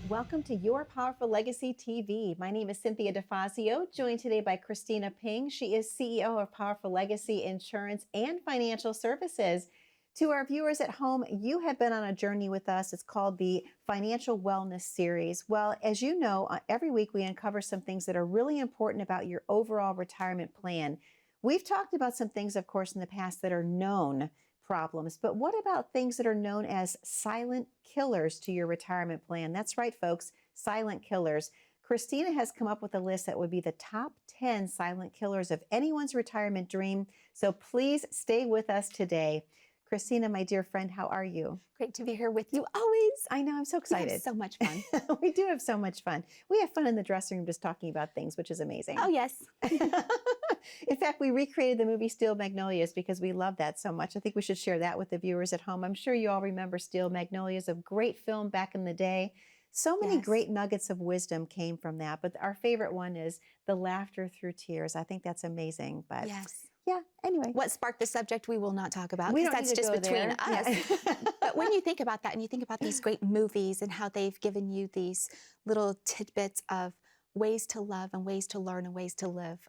Welcome to Your Powerful Legacy TV. My name is Cynthia DeFazio, joined today by Christina Ping. She is CEO of Powerful Legacy Insurance and Financial Services. To our viewers at home, you have been on a journey with us. It's called the Financial Wellness Series. Well, as you know, every week we uncover some things that are really important about your overall retirement plan. We've talked about some things, of course, in the past that are known problems, but what about things that are known as silent killers to your retirement plan? That's right, folks, silent killers. Christina has come up with a list that would be the top 10 silent killers of anyone's retirement dream. So please stay with us today. Christina, my dear friend, how are you? Great to be here with you always. I know, I'm so excited. We have so much fun. We do have so much fun. We have fun in the dressing room just talking about things, which is amazing. Oh, yes. In fact, we recreated the movie Steel Magnolias because we love that so much. I think we should share that with the viewers at home. I'm sure you all remember Steel Magnolias, a great film back in the day. So many great nuggets of wisdom came from that, but our favorite one is the laughter through tears. I think that's amazing. But yeah, anyway. What sparked the subject we will not talk about, because that's just between us. Yeah. But when you think about that and you think about these great movies and how they've given you these little tidbits of ways to love and ways to learn and ways to live,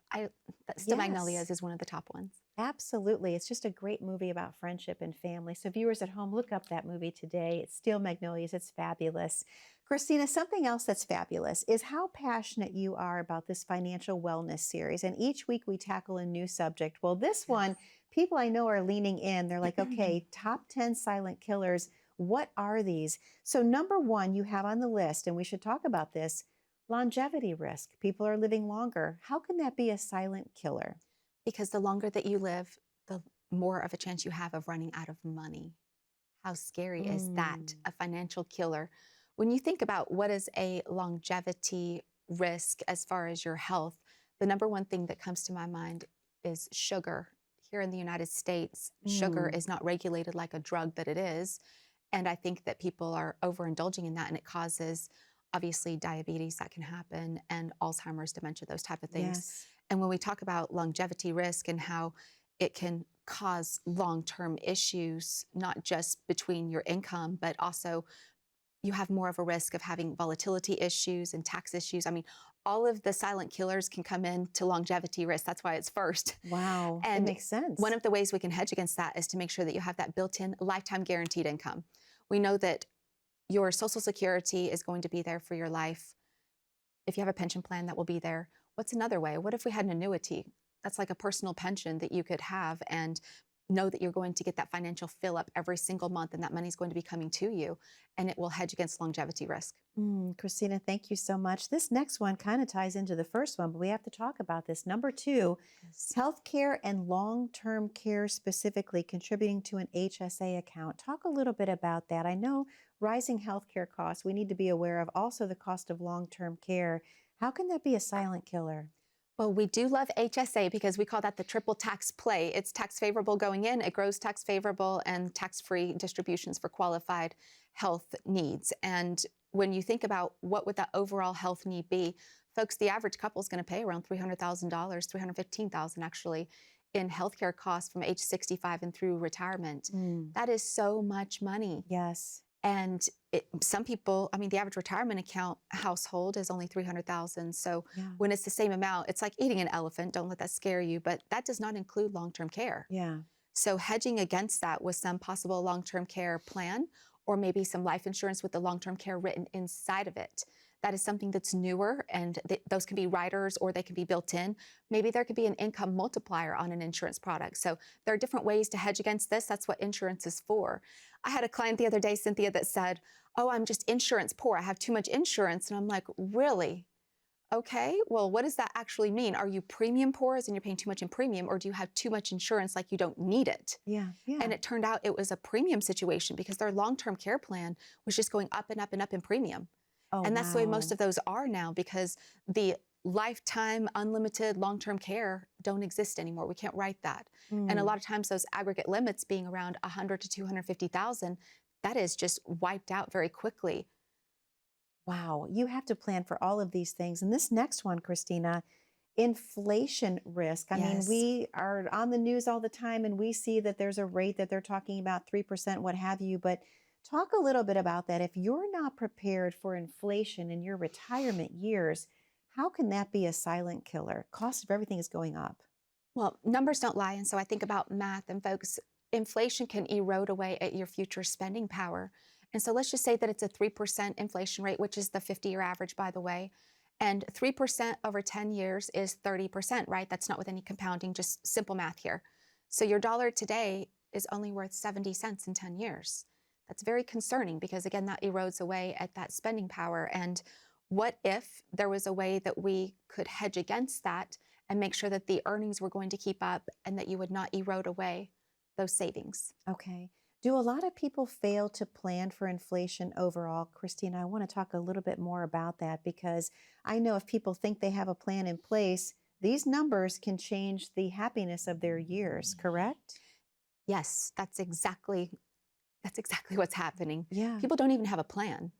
Steel Magnolias is one of the top ones. Absolutely. It's just a great movie about friendship and family. So viewers at home, look up that movie today. It's Steel Magnolias. It's fabulous. Christina, something else that's fabulous is how passionate you are about this financial wellness series. And each week we tackle a new subject. Well, this one, people I know are leaning in. They're like, okay, top 10 silent killers. What are these? So number one you have on the list, and we should talk about this, longevity risk. People are living longer. How can that be a silent killer? Because the longer that you live, the more of a chance you have of running out of money. How scary is that? A financial killer. When you think about what is a longevity risk as far as your health, the number one thing that comes to my mind is sugar. Here in the United States, sugar is not regulated like a drug that it is. And I think that people are overindulging in that, and it causes, obviously, diabetes that can happen, and Alzheimer's, dementia, those type of things. Yes. And when we talk about longevity risk and how it can cause long-term issues, not just between your income, but also you have more of a risk of having volatility issues and tax issues. I mean, all of the silent killers can come into longevity risk. That's why it's first. Wow, and that makes sense. One of the ways we can hedge against that is to make sure that you have that built-in lifetime guaranteed income. We know that your Social Security is going to be there for your life. If you have a pension plan, that will be there. What's another way? What if we had an annuity? That's like a personal pension that you could have and know that you're going to get that financial fill up every single month, and that money is going to be coming to you, and it will hedge against longevity risk. Christina, thank you so much. This next one kind of ties into the first one, but we have to talk about this. Number two, healthcare and long-term care specifically contributing to an HSA account. Talk a little bit about that. I know rising healthcare costs, we need to be aware of, also the cost of long-term care. How can that be a silent killer? Well, we do love HSA because we call that the triple tax play. It's tax favorable going in, it grows tax favorable, and tax-free distributions for qualified health needs. And when you think about what would that overall health need be, folks, the average couple is going to pay around $300,000, $315,000 actually, in healthcare costs from age 65 and through retirement. That is so much money. Yes. And some people, I mean, the average retirement account household is only $300,000. So when it's the same amount, it's like eating an elephant. Don't let that scare you. But that does not include long-term care. Yeah. So hedging against that with some possible long-term care plan, or maybe some life insurance with the long-term care written inside of it. That is something that's newer, and those can be riders or they can be built in. Maybe there could be an income multiplier on an insurance product. So there are different ways to hedge against this. That's what insurance is for. I had a client the other day, Cynthia, that said, oh, I'm just insurance poor. I have too much insurance. And I'm like, really? Okay, well, what does that actually mean? Are you premium poor, as in you're paying too much in premium, or do you have too much insurance like you don't need it? Yeah. And it turned out it was a premium situation because their long-term care plan was just going up and up and up in premium. Oh, And that's the way most wow. of those are now, because the lifetime unlimited long-term care don't exist anymore. We can't write that. And a Mm. lot of times those aggregate limits being around 100 to 250,000, that is just wiped out very quickly. Wow. You have to plan for all of these things. And this next one, Christina, inflation risk. I mean, Yes. we are on the news all the time and we see that there's a rate that they're talking about 3%, what have you. But talk a little bit about that. If you're not prepared for inflation in your retirement years, how can that be a silent killer? Cost of everything is going up. Well, numbers don't lie. And so I think about math, and folks, inflation can erode away at your future spending power. And so let's just say that it's a 3% inflation rate, which is the 50-year average, by the way. And 3% over 10 years is 30%, right? That's not with any compounding, just simple math here. So your dollar today is only worth 70 cents in 10 years. That's very concerning, because, again, that erodes away at that spending power. And what if there was a way that we could hedge against that and make sure that the earnings were going to keep up and that you would not erode away those savings? Okay. Do a lot of people fail to plan for inflation overall? Christina, I want to talk a little bit more about that because I know if people think they have a plan in place, these numbers can change the happiness of their years, correct? Yes, that's exactly what's happening. Yeah. People don't even have a plan.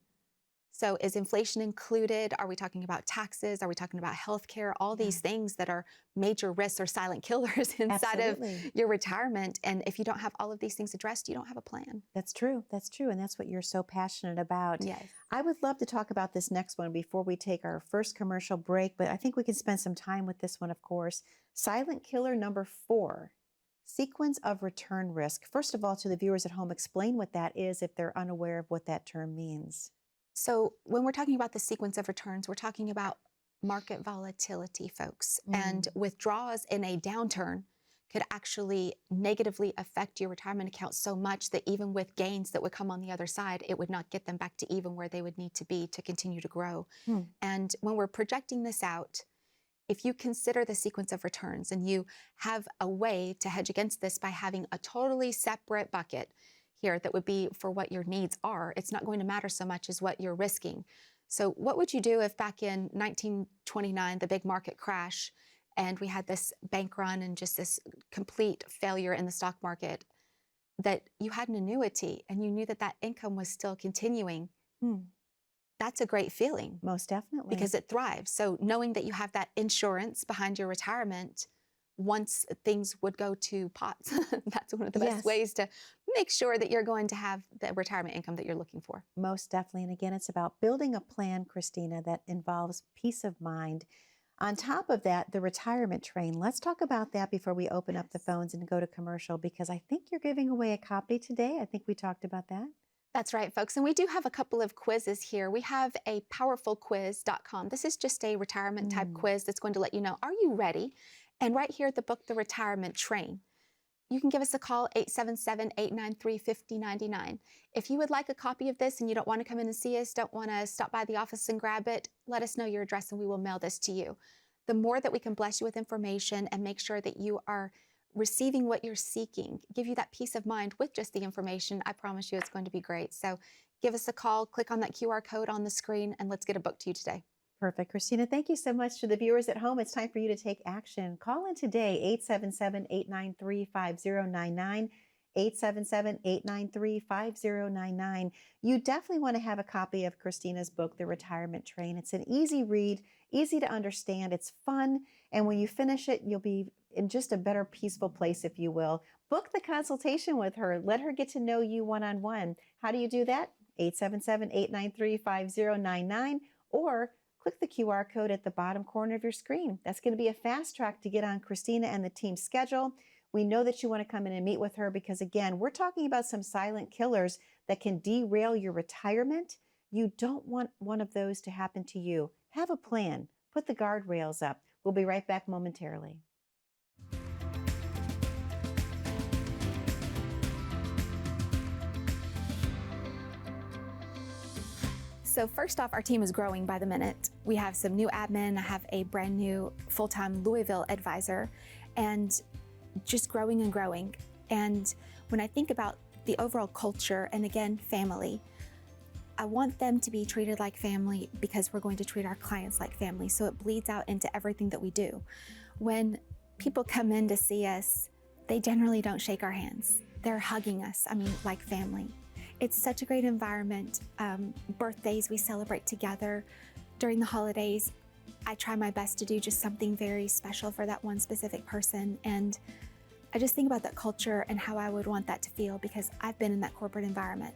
So is inflation included? Are we talking about taxes? Are we talking about healthcare? All Yeah. these things that are major risks or silent killers inside of Absolutely. your retirement. And if you don't have all of these things addressed, you don't have a plan. That's true. That's true. And that's what you're so passionate about. Yes. I would love to talk about this next one before we take our first commercial break, but I think we can spend some time with this one, of course. Silent killer number 4, sequence of return risk. First of all, to the viewers at home, explain what that is if they're unaware of what that term means. So when we're talking about the sequence of returns, we're talking about market volatility, folks. And Mm. withdrawals in a downturn could actually negatively affect your retirement account so much that even with gains that would come on the other side, it would not get them back to even where they would need to be to continue to grow. Hmm. And when we're projecting this out, if you consider the sequence of returns and you have a way to hedge against this by having a totally separate bucket here that would be for what your needs are, it's not going to matter so much as what you're risking. So what would you do if back in 1929, the big market crash, and we had this bank run and just this complete failure in the stock market, that you had an annuity and you knew that that income was still continuing? Hmm. That's a great feeling, Most definitely. because it thrives. So knowing that you have that insurance behind your retirement, once things would go to pots, that's one of the best Yes. ways to make sure that you're going to have the retirement income that you're looking for. Most definitely. And again, it's about building a plan, Christina, that involves peace of mind. On top of that, the retirement train. Let's talk about that before we open up the Yes. phones and go to commercial, because I think you're giving away a copy today. I think we talked about that. That's right, folks. And we do have a couple of quizzes here. We have a powerfulquiz.com. This is just a retirement type Mm. quiz that's going to let you know, are you ready? And right here at the book, The Retirement Train, you can give us a call, 877-893-5099. If you would like a copy of this and you don't want to come in and see us, don't want to stop by the office and grab it, let us know your address and we will mail this to you. The more that we can bless you with information and make sure that you are receiving what you're seeking, give you that peace of mind with just the information, I promise you it's going to be great. So give us a call, click on that QR code on the screen, and let's get a book to you today. Perfect. Christina, thank you so much. To the viewers at home, it's time for you to take action. Call in today, 877-893-5099, 877-893-5099. You definitely want to have a copy of Christina's book, The Retirement Train. It's an easy read, easy to understand. It's fun. And when you finish it, you'll be in just a better, peaceful place, if you will. Book the consultation with her. Let her get to know you one-on-one. How do you do that? 877-893-5099, or click the QR code at the bottom corner of your screen. That's going to be a fast track to get on Christina and the team's schedule. We know that you want to come in and meet with her because, again, we're talking about some silent killers that can derail your retirement. You don't want one of those to happen to you. Have a plan. Put the guardrails up. We'll be right back momentarily. So first off, our team is growing by the minute. We have some new admin. I have a brand new full-time Louisville advisor, and just growing and growing. And when I think about the overall culture and, again, family, I want them to be treated like family because we're going to treat our clients like family. So it bleeds out into everything that we do. When people come in to see us, they generally don't shake our hands. They're hugging us, like family. It's such a great environment. Birthdays, we celebrate together. During the holidays, I try my best to do just something very special for that one specific person. And I just think about that culture and how I would want that to feel, because I've been in that corporate environment.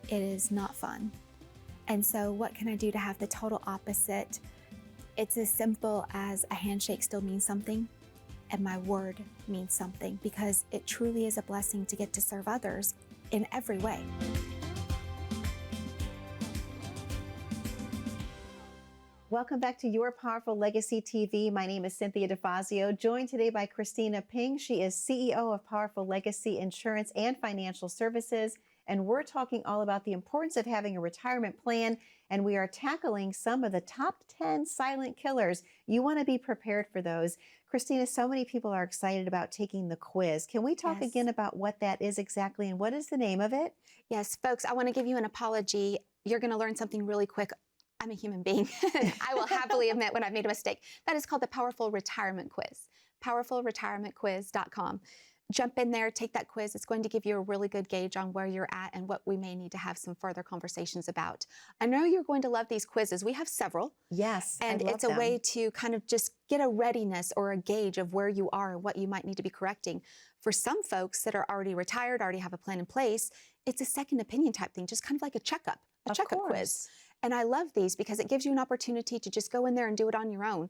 It is not fun. And so what can I do to have the total opposite? It's as simple as a handshake still means something, and my word means something, because it truly is a blessing to get to serve others in every way. Welcome back to Your Powerful Legacy TV. My name is Cynthia DeFazio, joined today by Christina Ping. She is CEO of Powerful Legacy Insurance and Financial Services. And we're talking all about the importance of having a retirement plan. And we are tackling some of the top 10 silent killers. You want to be prepared for those. Christina, so many people are excited about taking the quiz. Can we talk Yes. again about what that is exactly and what is the name of it? Yes, folks, I want to give you an apology. You're going to learn something really quick. I'm a human being. I will happily admit when I've made a mistake. That is called the Powerful Retirement Quiz, powerfulretirementquiz.com. Jump in there, take that quiz. It's going to give you a really good gauge on where you're at and what we may need to have some further conversations about. I know you're going to love these quizzes. We have several. Yes, And I love it's a them. way to kind of just get a readiness or a gauge of where you are and what you might need to be correcting. For some folks that are already retired, already have a plan in place, it's a second opinion type thing, just kind of like a checkup Of quiz. course. And I love these because it gives you an opportunity to just go in there and do it on your own.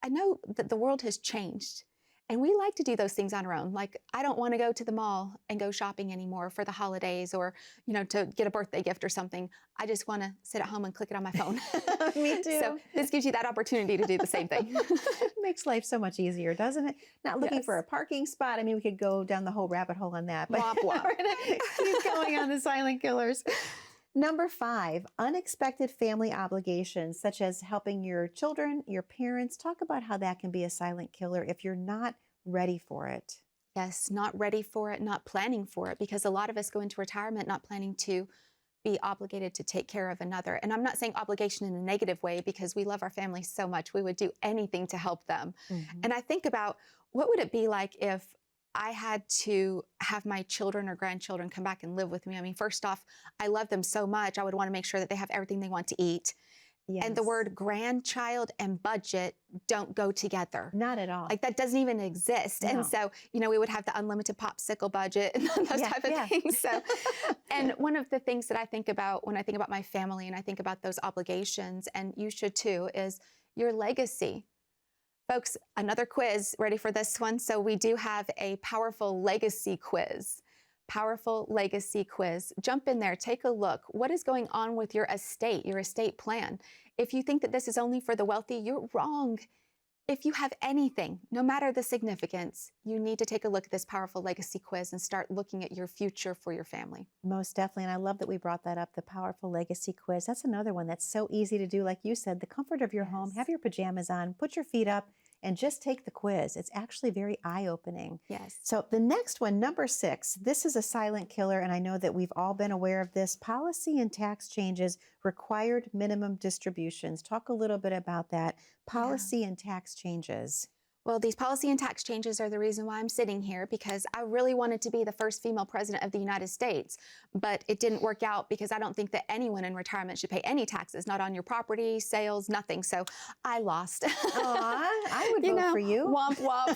I know that the world has changed, and we like to do those things on our own. Like, I don't want to go to the mall and go shopping anymore for the holidays or, to get a birthday gift or something. I just want to sit at home and click it on my phone. Me too. So this gives you that opportunity to do the same thing. It makes life so much easier, doesn't it? Not looking for a Yes. parking spot. I mean, we could go down the whole rabbit hole on that. But Womp womp. we're going to keep going on the silent killers. Number 5, unexpected family obligations, such as helping your children, your parents. Talk about how that can be a silent killer if you're not ready for it. Yes, not ready for it, not planning for it, because a lot of us go into retirement not planning to be obligated to take care of another. And I'm not saying obligation in a negative way, because we love our families so much. We would do anything to help them. And I think about, what would it be like if I had to have my children or grandchildren come back and live with me? I mean, first off, I love them so much. I would want to make sure that they have everything they want to eat. Yes. And the word grandchild and budget don't go together. Not at all. Like, that doesn't even exist. No. And so, we would have the unlimited popsicle budget and those type of things. So, and one of the things that I think about when I think about my family and I think about those obligations, and you should too, is your legacy. Folks, another quiz, ready for this one? So we do have a powerful legacy quiz. Powerful legacy quiz. Jump in there, take a look. What is going on with your estate plan? If you think that this is only for the wealthy, you're wrong. If you have anything, no matter the significance, you need to take a look at this powerful legacy quiz and start looking at your future for your family. Most definitely. And I love that we brought that up, the powerful legacy quiz. That's another one that's so easy to do. Like you said, the comfort of your home, have your pajamas on, put your feet up, and just take the quiz. It's actually very eye-opening. Yes. So the next one, number 6, this is a silent killer, and I know that we've all been aware of this. Policy and tax changes, required minimum distributions. Talk a little bit about that. Policy and tax changes. Well, these policy and tax changes are the reason why I'm sitting here, because I really wanted to be the first female president of the United States, but it didn't work out because I don't think that anyone in retirement should pay any taxes, not on your property, sales, nothing. So I lost. Aw, I would vote for you. Womp womp.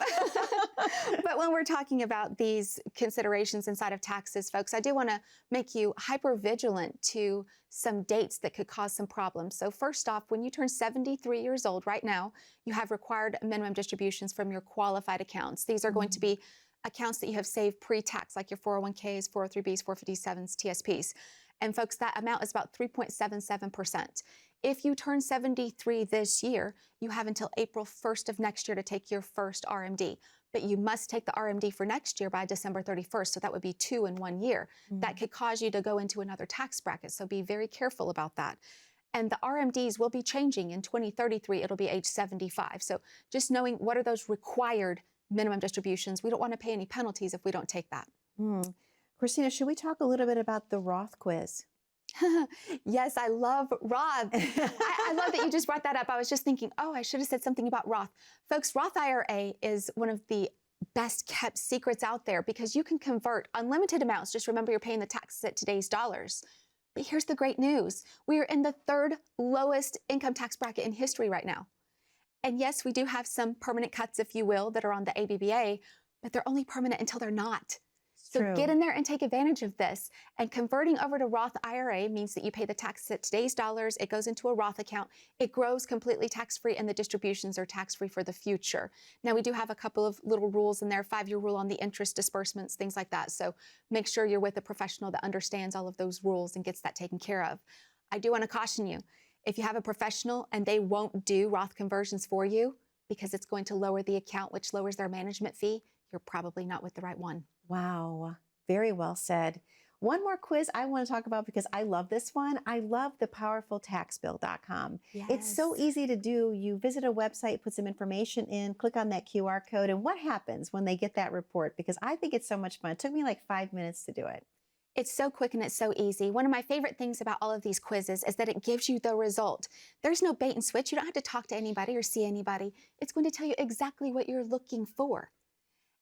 But when we're talking about these considerations inside of taxes, folks, I do want to make you hyper vigilant to some dates that could cause some problems. So first off, when you turn 73 years old right now, you have required minimum distributions from your qualified accounts. These are going to be accounts that you have saved pre-tax, like your 401ks, 403bs, 457s, TSPs. And folks, that amount is about 3.77%. If you turn 73 this year, you have until April 1st of next year to take your first RMD. But you must take the RMD for next year by December 31st. So that would be 2 in 1 year. That could cause you to go into another tax bracket. So be very careful about that. And the RMDs will be changing in 2033. It'll be age 75. So just knowing what are those required minimum distributions. We don't want to pay any penalties if we don't take that. Christina, should we talk a little bit about the Roth quiz? Yes, I love Roth. I love that you just brought that up. I was just thinking, oh, I should have said something about Roth. Folks, Roth IRA is one of the best kept secrets out there because you can convert unlimited amounts. Just remember you're paying the taxes at today's dollars. But here's the great news. We are in the third lowest income tax bracket in history right now. And yes, we do have some permanent cuts, if you will, that are on the ABBA, but they're only permanent until they're not. So True. get in there and take advantage of this. And converting over to Roth IRA means that you pay the taxes at today's dollars. It goes into a Roth account. It grows completely tax-free, and the distributions are tax-free for the future. Now, we do have a couple of little rules in there, 5-year rule on the interest disbursements, things like that. So make sure you're with a professional that understands all of those rules and gets that taken care of. I do want to caution you, if you have a professional and they won't do Roth conversions for you because it's going to lower the account, which lowers their management fee, you're probably not with the right one. Wow, very well said. One more quiz I want to talk about because I love this one. I love the powerfultaxbill.com. It's so Yes. easy to do. You visit a website, put some information in, click on that QR code, and what happens when they get that report? Because I think it's so much fun. It took me like 5 minutes to do it. It's so quick and it's so easy. One of my favorite things about all of these quizzes is that it gives you the result. There's no bait and switch. You don't have to talk to anybody or see anybody. It's going to tell you exactly what you're looking for.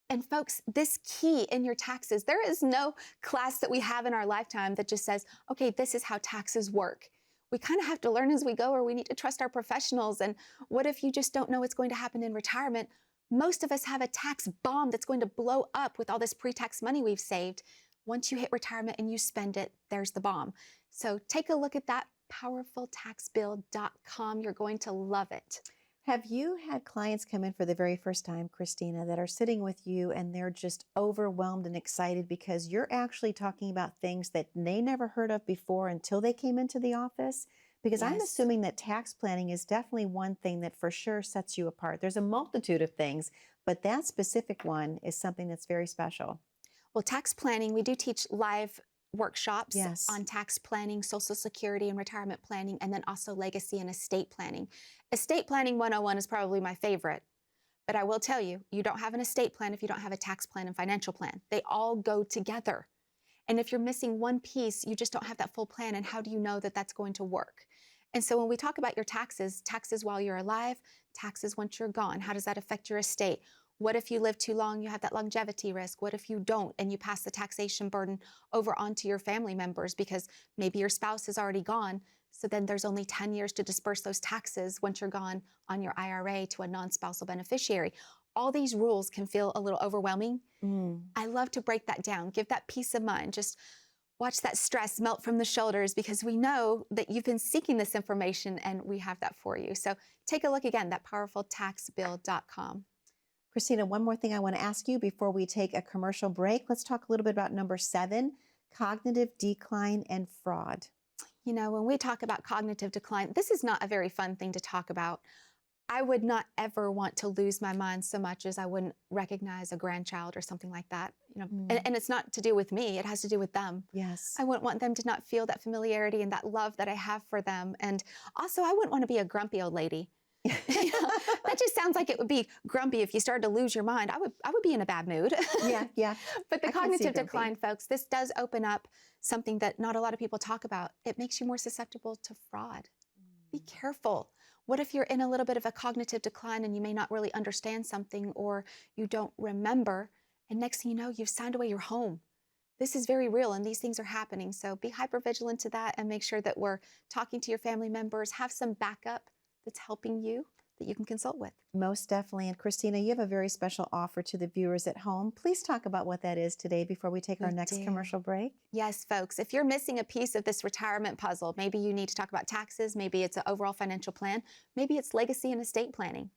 And folks, this key in your taxes, there is no class that we have in our lifetime that just says, okay, this is how taxes work. We kind of have to learn as we go, or we need to trust our professionals. And what if you just don't know what's going to happen in retirement? Most of us have a tax bomb that's going to blow up with all this pre-tax money we've saved. Once you hit retirement and you spend it, there's the bomb. So take a look at that, powerfultaxbill.com. You're going to love it. Have you had clients come in for the very first time, Christina, that are sitting with you and they're just overwhelmed and excited because you're actually talking about things that they never heard of before until they came into the office? Because I'm Yes. assuming that tax planning is definitely one thing that for sure sets you apart. There's a multitude of things, but that specific one is something that's very special. Well, tax planning, we do teach live workshops Yes. on tax planning, Social Security and retirement planning, and then also legacy and estate planning. Estate planning 101 is probably my favorite. But I will tell you, you don't have an estate plan if you don't have a tax plan and financial plan. They all go together. And if you're missing one piece, you just don't have that full plan. And how do you know that that's going to work? And so when we talk about your taxes, taxes while you're alive, taxes once you're gone, how does that affect your estate? What if you live too long, you have that longevity risk? What if you don't and you pass the taxation burden over onto your family members because maybe your spouse is already gone? So then there's only 10 years to disperse those taxes once you're gone on your IRA to a non-spousal beneficiary. All these rules can feel a little overwhelming. I love to break that down, give that peace of mind. Just watch that stress melt from the shoulders because we know that you've been seeking this information and we have that for you. So take a look again, that powerfultaxbill.com. Christina, one more thing I want to ask you before we take a commercial break. Let's talk a little bit about number 7, cognitive decline and fraud. You know, when we talk about cognitive decline, this is not a very fun thing to talk about. I would not ever want to lose my mind so much as I wouldn't recognize a grandchild or something like that. You know, and it's not to do with me, it has to do with them. Yes. I wouldn't want them to not feel that familiarity and that love that I have for them. And also, I wouldn't want to be a grumpy old lady. You know, that just sounds like it would be grumpy if you started to lose your mind. I would be in a bad mood. Yeah. But the I can see cognitive grumpy. decline, folks, this does open up something that not a lot of people talk about. It makes you more susceptible to fraud. Be careful. What if you're in a little bit of a cognitive decline and you may not really understand something or you don't remember, and next thing you know, you've signed away your home. This is very real and these things are happening. So be hypervigilant to that and make sure that we're talking to your family members. Have some backup that's helping you that you can consult with. Most definitely. And Christina, you have a very special offer to the viewers at home. Please talk about what that is today before we take our next do. commercial break. Yes, folks, if you're missing a piece of this retirement puzzle, maybe you need to talk about taxes, maybe it's an overall financial plan, maybe it's legacy and estate planning.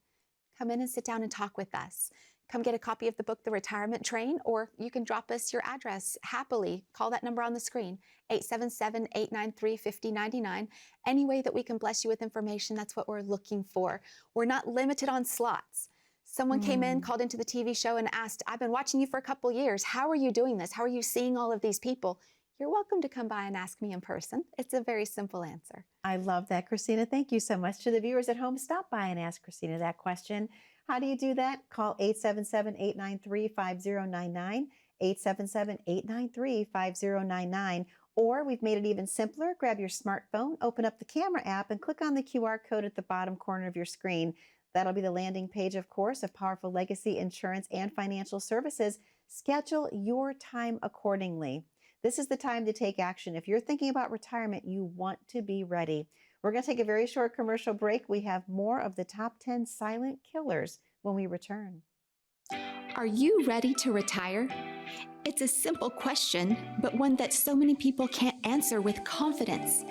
Come in and sit down and talk with us. Come get a copy of the book, The Retirement Train, or you can drop us your address happily. Call that number on the screen, 877-893-5099. Any way that we can bless you with information, that's what we're looking for. We're not limited on slots. Someone came in, called into the TV show and asked, I've been watching you for a couple years. How are you doing this? How are you seeing all of these people? You're welcome to come by and ask me in person. It's a very simple answer. I love that, Christina. Thank you so much. To the viewers at home, stop by and ask Christina that question. How do you do that? Call 877-893-5099, 877-893-5099, Or we've made it even simpler. Grab your smartphone, open up the camera app, and click on the QR code at the bottom corner of your screen. That'll be the landing page, of course, of Powerful Legacy Insurance and Financial Services. Schedule your time accordingly. This is the time to take action. If you're thinking about retirement, you want to be ready. We're going to take a very short commercial break. We have more of the top 10 silent killers when we return. Are you ready to retire? It's a simple question, but one that so many people can't answer with confidence.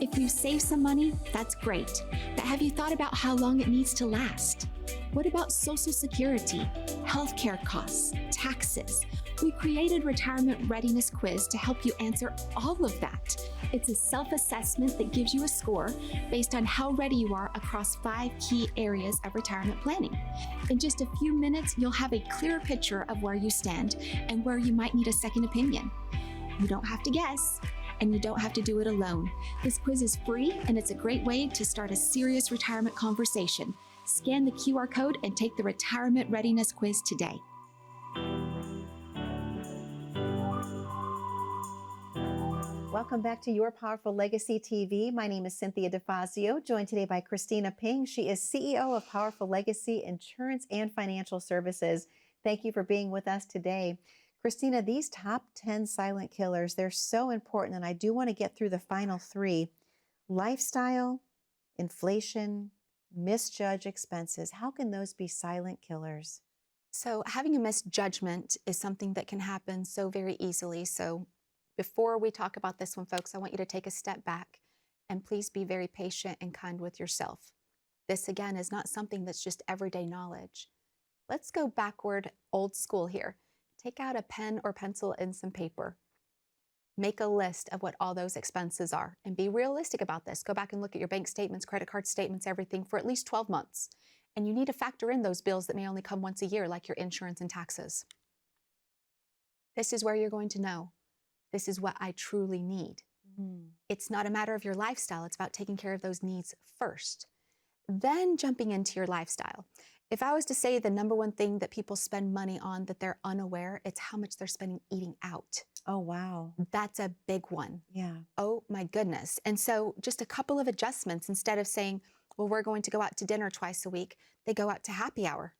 If you save some money, that's great. But have you thought about how long it needs to last? What about Social Security, healthcare costs, taxes? We created Retirement Readiness Quiz to help you answer all of that. It's a self-assessment that gives you a score based on how ready you are across 5 key areas of retirement planning. In just a few minutes, you'll have a clearer picture of where you stand and where you might need a second opinion. You don't have to guess, and you don't have to do it alone. This quiz is free, and it's a great way to start a serious retirement conversation. Scan the QR code and take the Retirement Readiness Quiz today. Welcome back to Your Powerful Legacy TV. My name is Cynthia DeFazio, joined today by Christina Ping. She is CEO of Powerful Legacy Insurance and Financial Services. Thank you for being with us today. Christina, these top 10 silent killers, they're so important, and I do want to get through the final 3. Lifestyle, inflation, misjudged expenses. How can those be silent killers? So having a misjudgment is something that can happen so very easily. So before we talk about this one, folks, I want you to take a step back and please be very patient and kind with yourself. This, again, is not something that's just everyday knowledge. Let's go backward, old school here. Take out a pen or pencil and some paper. Make a list of what all those expenses are and be realistic about this. Go back and look at your bank statements, credit card statements, everything for at least 12 months. And you need to factor in those bills that may only come once a year, like your insurance and taxes. This is where you're going to know. This is what I truly need. It's not a matter of your lifestyle. It's about taking care of those needs first. Then jumping into your lifestyle. If I was to say the number one thing that people spend money on that they're unaware, it's how much they're spending eating out. Oh, wow. That's a big one. Yeah. Oh my goodness. And so just a couple of adjustments. Instead of saying, well, we're going to go out to dinner twice a week, they go out to happy hour.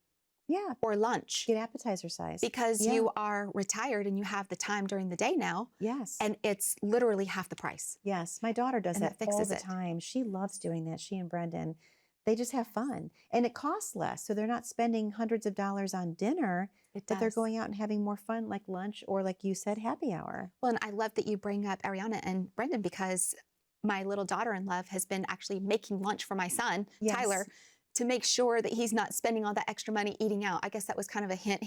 Yeah. Or lunch. Get appetizer size. Because you are retired and you have the time during the day now. Yes. And it's literally half the price. Yes. My daughter does that all the time. She loves doing that. She and Brendan, they just have fun. And it costs less. So they're not spending hundreds of dollars on dinner, but they're going out and having more fun, like lunch or, like you said, happy hour. Well, and I love that you bring up Ariana and Brendan, because my little daughter-in-law has been actually making lunch for my son, Tyler, to make sure that he's not spending all that extra money eating out. I guess that was kind of a hint.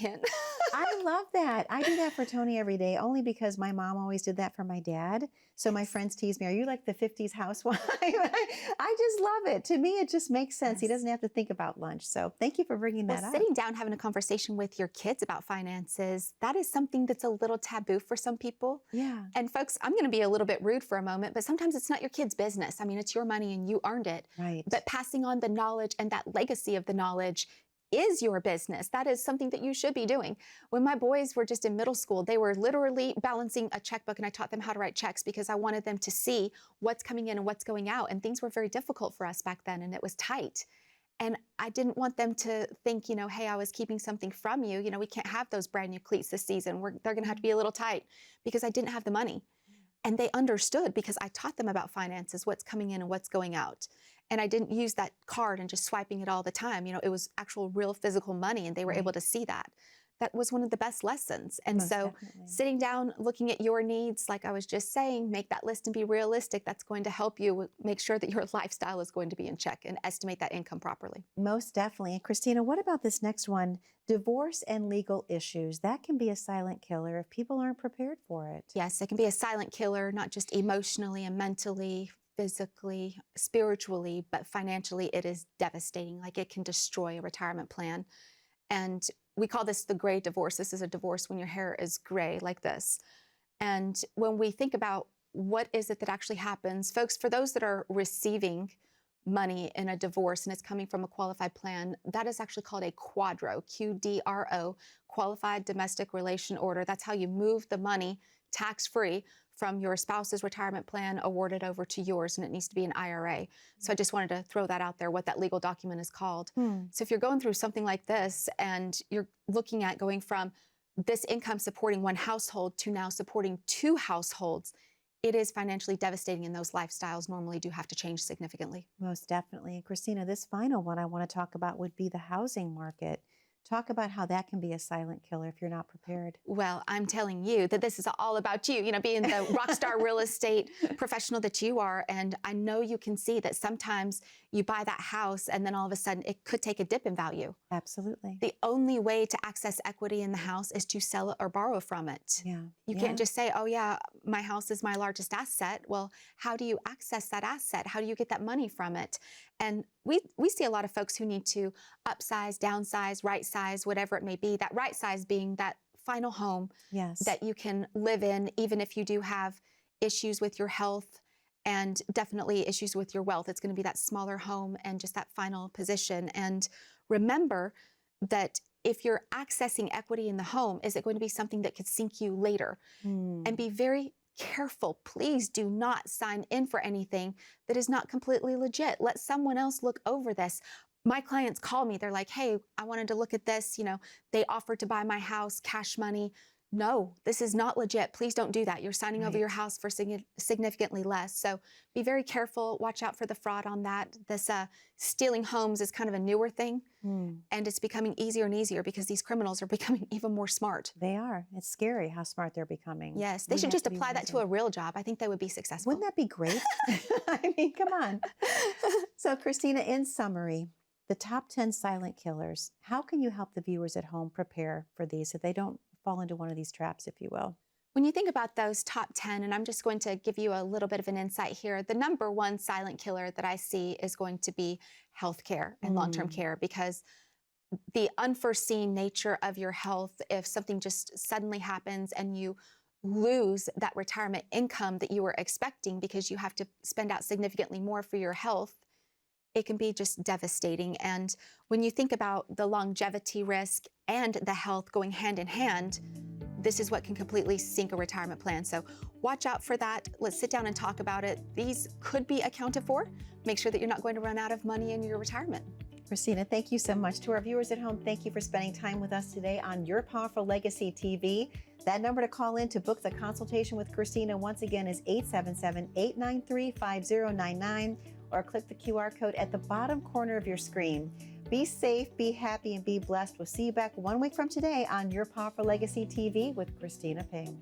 I love that. I do that for Tony every day, only because my mom always did that for my dad. So my friends tease me, are you like the 50s housewife? I just love it. To me, it just makes sense. He doesn't have to think about lunch. So thank you for bringing that up. Sitting down, having a conversation with your kids about finances, that is something that's a little taboo for some people. Yeah. And folks, I'm going to be a little bit rude for a moment, but sometimes it's not your kid's business. I mean, it's your money and you earned it. Right. But passing on the knowledge and that legacy of the knowledge is your business. That is something that you should be doing. When my boys were just in middle school, they were literally balancing a checkbook, and I taught them how to write checks because I wanted them to see what's coming in and what's going out. And things were very difficult for us back then, and it was tight. And I didn't want them to think, you know, hey, I was keeping something from you. You know, we can't have those brand new cleats this season. They're going to have to be a little tight, because I didn't have the money. And they understood because I taught them about finances, what's coming in and what's going out. And I didn't use that card and just swiping it all the time. You know, it was actual real physical money, and they were able to see that. That was one of the best lessons. And Most so definitely. sitting down, looking at your needs, like I was just saying, make that list and be realistic. That's going to help you make sure that your lifestyle is going to be in check and estimate that income properly. Most definitely. And Christina, what about this next one? Divorce and legal issues. That can be a silent killer if people aren't prepared for it. Yes, it can be a silent killer, not just emotionally and mentally, physically, spiritually, but financially it is devastating. Like, it can destroy a retirement plan. And we call this the gray divorce. This is a divorce when your hair is gray like this. And when we think about what is it that actually happens, folks, for those that are receiving money in a divorce and it's coming from a qualified plan, that is actually called a quadro, QDRO, Qualified Domestic Relation Order. That's how you move the money tax-free from your spouse's retirement plan awarded over to yours, and it needs to be an IRA. So I just wanted to throw that out there, what that legal document is called. So if you're going through something like this and you're looking at going from this income supporting one household to now supporting two households, it is financially devastating, and those lifestyles normally do have to change significantly. Most definitely. And Christina, this final one I want to talk about would be the housing market. Talk about how that can be a silent killer if you're not prepared. Well, I'm telling you that this is all about you, being the rock star real estate professional that you are. And I know you can see that sometimes you buy that house and then all of a sudden it could take a dip in value. Absolutely. The only way to access equity in the house is to sell it or borrow from it. Yeah. You can't just say, oh yeah, my house is my largest asset. Well, how do you access that asset? How do you get that money from it? And we see a lot of folks who need to upsize, downsize, right size, whatever it may be. That right size being that final home that you can live in, even if you do have issues with your health and definitely issues with your wealth. It's going to be that smaller home and just that final position. And remember that if you're accessing equity in the home, is it going to be something that could sink you later? And be very careful. Please do not sign in for anything that is not completely legit. Let someone else look over this. My clients call me. They're like, hey, I wanted to look at this. They offered to buy my house, cash money. No, this is not legit. Please don't do that. You're signing over your house for significantly less. So be very careful. Watch out for the fraud on that. This stealing homes is kind of a newer thing, and it's becoming easier and easier because these criminals are becoming even more smart. They are. It's scary how smart they're becoming. Yes, they should just apply that to a real job. I think they would be successful. Wouldn't that be great? I mean, come on. So, Christina, in summary, the top 10 silent killers, how can you help the viewers at home prepare for these so they don't fall into one of these traps, if you will? When you think about those top 10, and I'm just going to give you a little bit of an insight here, the number one silent killer that I see is going to be healthcare and long-term care, because the unforeseen nature of your health, if something just suddenly happens and you lose that retirement income that you were expecting because you have to spend out significantly more for your health, it can be just devastating. And when you think about the longevity risk and the health going hand in hand, this is what can completely sink a retirement plan. So watch out for that. Let's sit down and talk about it. These could be accounted for. Make sure that you're not going to run out of money in your retirement. Christina, thank you so much. To our viewers at home, thank you for spending time with us today on Your Powerful Legacy TV. That number to call in to book the consultation with Christina, once again, is 877-893-5099, or click the QR code at the bottom corner of your screen. Be safe, be happy, and be blessed. We'll see you back 1 week from today on Your Powerful Legacy TV with Christina Ping.